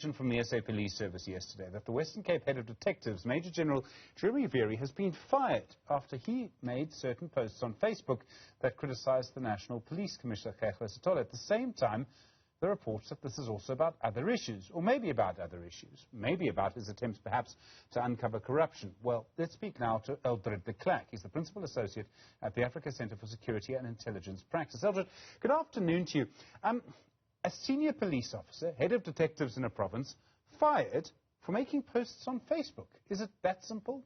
From the SA Police Service yesterday that the Western Cape head of detectives, Major General Veary, has been fired after he made certain posts on Facebook that criticised the National Police Commissioner, At the same time, there are reports that this is also about other issues, or maybe about other issues, maybe about his attempts perhaps to uncover corruption. Well, let's speak now to Eldred de Klerk. He's the Principal Associate at the Africa Centre for Security and Intelligence Practice. Eldred, good afternoon to you. A senior police officer, head of detectives in a province, fired for making posts on Facebook. Is it that simple?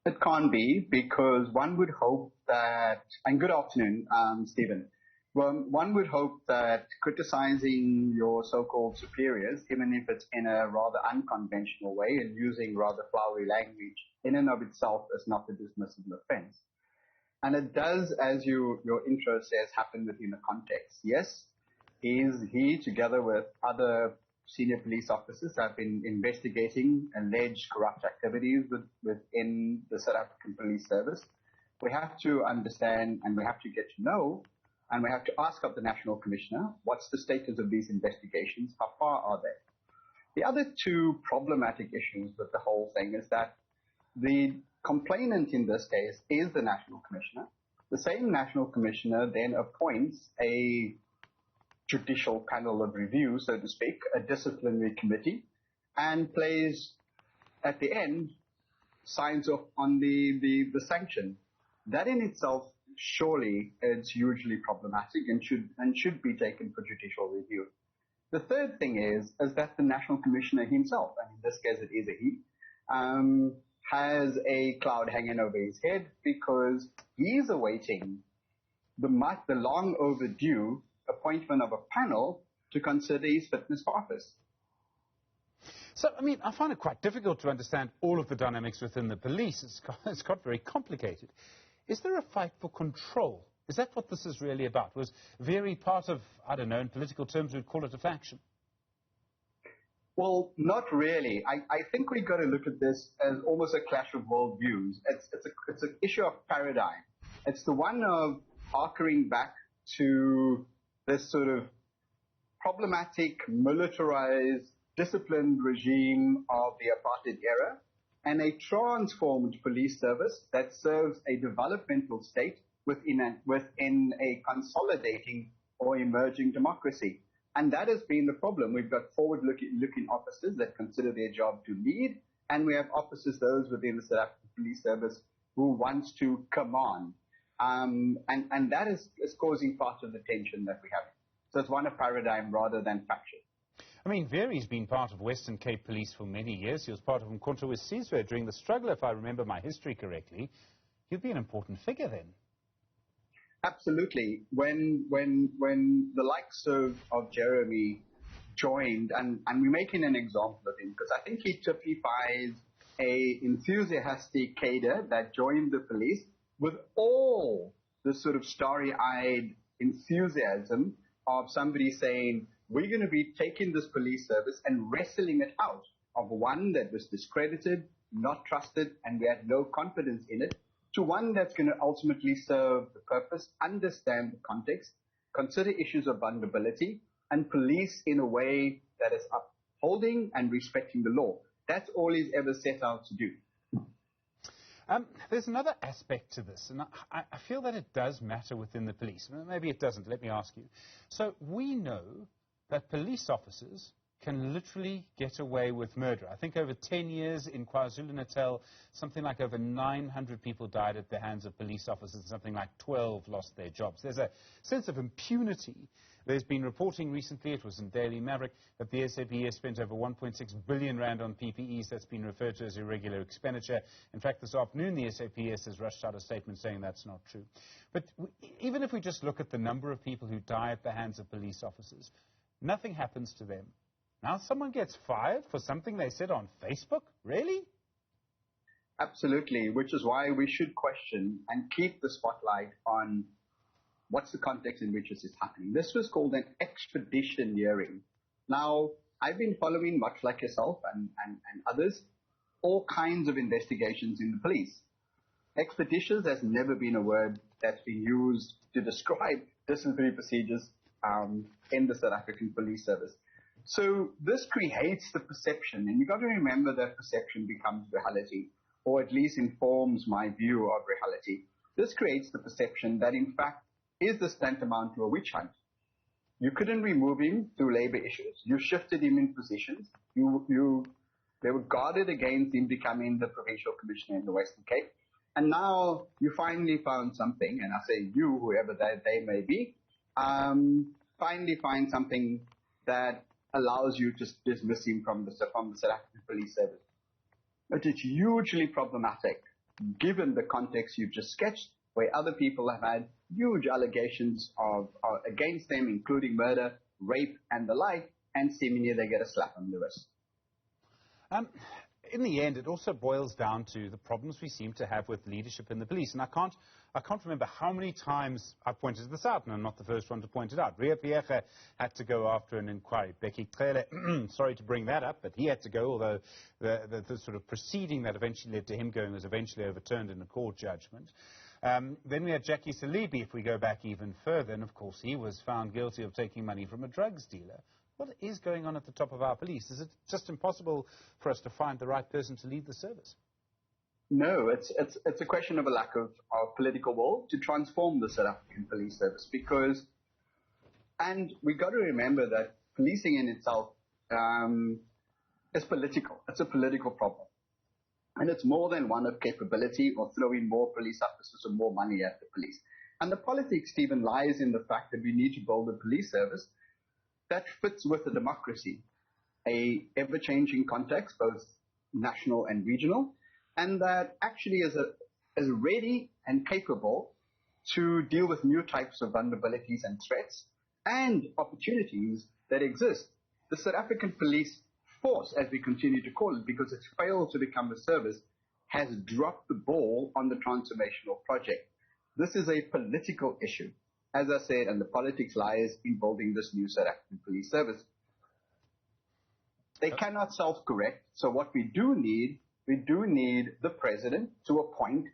It can't be, because one would hope that, and good afternoon, Stephen. Well, one would hope that criticizing your so-called superiors, even if it's in a rather unconventional way and using rather flowery language, in and of itself is not a dismissible offense. And it does, as your intro says, happen within the context. Yes, he, together with other senior police officers, have been investigating alleged corrupt activities within the South African Police Service. We have to understand, and we have to get to know, and we have to ask of the National Commissioner, what's the status of these investigations? How far are they? The other two problematic issues with the whole thing is that the complainant in this case is the National Commissioner. The same National Commissioner then appoints a judicial panel of review, so to speak, a disciplinary committee, and plays, at the end, signs off on the sanction. That in itself, surely, is hugely problematic and should be taken for judicial review. The third thing is that the National Commissioner himself, and in this case it is a he, has a cloud hanging over his head because he's awaiting the long overdue appointment of a panel to consider his fitness for office. So, I mean, I find it quite difficult to understand all of the dynamics within the police. It's got very complicated. Is there a fight for control? Is that what this is really about? Was Veary part of, I don't know, in political terms we'd call it a faction? Well, not really. I think we've got to look at this as almost a clash of worldviews. It's an issue of paradigm. It's the one of harkering back to this sort of problematic, militarized, disciplined regime of the apartheid era, and a transformed police service that serves a developmental state within a consolidating or emerging democracy. And that has been the problem. We've got forward-looking officers that consider their job to lead, and we have officers, those within the South African Police Service, who wants to command. And that is causing part of the tension that we have. So it's one of paradigm rather than faction. I mean, Veary's been part of Western Cape Police for many years. He was part of Umkhonto weSizwe during the struggle, if I remember my history correctly. He'd be an important figure then. Absolutely. When the likes of Jeremy joined, and we're making an example of him, because I think he typifies a enthusiastic cadre that joined the police with all the sort of starry-eyed enthusiasm of somebody saying, we're going to be taking this police service and wrestling it out of one that was discredited, not trusted, and we had no confidence in it, to one that's going to ultimately serve the purpose, understand the context, consider issues of vulnerability, and police in a way that is upholding and respecting the law. That's all he's ever set out to do. There's another aspect to this, and I feel that it does matter within the police. Maybe it doesn't. Let me ask you. So we know that police officers can literally get away with murder. I think over 10 years in KwaZulu-Natal, something like over 900 people died at the hands of police officers, something like 12 lost their jobs. There's a sense of impunity. There's been reporting recently, it was in Daily Maverick, that the SAPS spent over 1.6 billion rand on PPEs. That's been referred to as irregular expenditure. In fact, this afternoon, the SAPS has rushed out a statement saying that's not true. But even if we just look at the number of people who die at the hands of police officers, nothing happens to them. Now someone gets fired for something they said on Facebook? Really? Absolutely, which is why we should question and keep the spotlight on what's the context in which this is happening. This was called an expedition hearing. Now, I've been following, much like yourself and others, all kinds of investigations in the police. Expeditious has never been a word that's been used to describe disciplinary procedures in the South African Police Service. So this creates the perception, and you've got to remember that perception becomes reality, or at least informs my view of reality. This creates the perception that, in fact, is this tantamount to a witch hunt? You couldn't remove him through labor issues. You shifted him in positions. They were guarded against him becoming the provincial commissioner in the Western Cape. And now you finally found something, and I say you, whoever they may be, finally find something that allows you to dismiss him from the South African Police Service. But it's hugely problematic, given the context you've just sketched, where other people have had huge allegations against them, including murder, rape, and the like, and seemingly they get a slap on the wrist. In the end, it also boils down to the problems we seem to have with leadership in the police. And I can't remember how many times I've pointed this out, and I'm not the first one to point it out. Ria Piecha had to go after an inquiry. Becky Cele, sorry to bring that up, but he had to go, although the sort of proceeding that eventually led to him going was eventually overturned in a court judgment. Then we had Jackie Salibi, if we go back even further, and of course he was found guilty of taking money from a drugs dealer. What is going on at the top of our police? Is it just impossible for us to find the right person to lead the service? No, it's a question of a lack of political will to transform the South African Police Service, and we've got to remember that policing in itself is political. It's a political problem. And it's more than one of capability or throwing more police officers or more money at the police. And the politics, Stephen, lies in the fact that we need to build a police service that fits with the democracy, a ever-changing context, both national and regional, and that actually is ready and capable to deal with new types of vulnerabilities and threats and opportunities that exist. The South African Police Force, as we continue to call it, because it's failed to become a service, has dropped the ball on the transformational project. This is a political issue, as I said, and the politics lies in building this new South African Police Service. They cannot self-correct, so what we do need the president to appoint,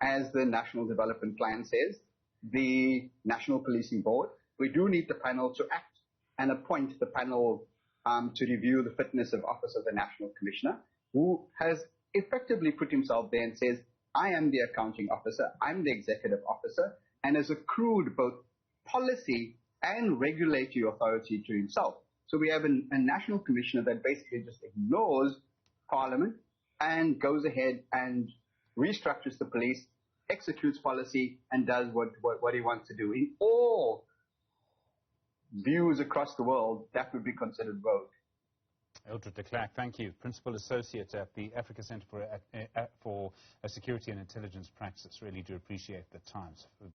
as the National Development Plan says, the National Policing Board. We do need the panel to act and appoint the panel to review the fitness of office of the National Commissioner, who has effectively put himself there and says, I am the accounting officer, I'm the executive officer, and has accrued both policy and regulatory authority to himself. So we have a National Commissioner that basically just ignores Parliament and goes ahead and restructures the police, executes policy, and does what he wants to do. In all views across the world, that would be considered rogue. Eldred de Klerk, thank you. Principal Associate at the Africa Centre for Security and Intelligence Practice. Really do appreciate the time.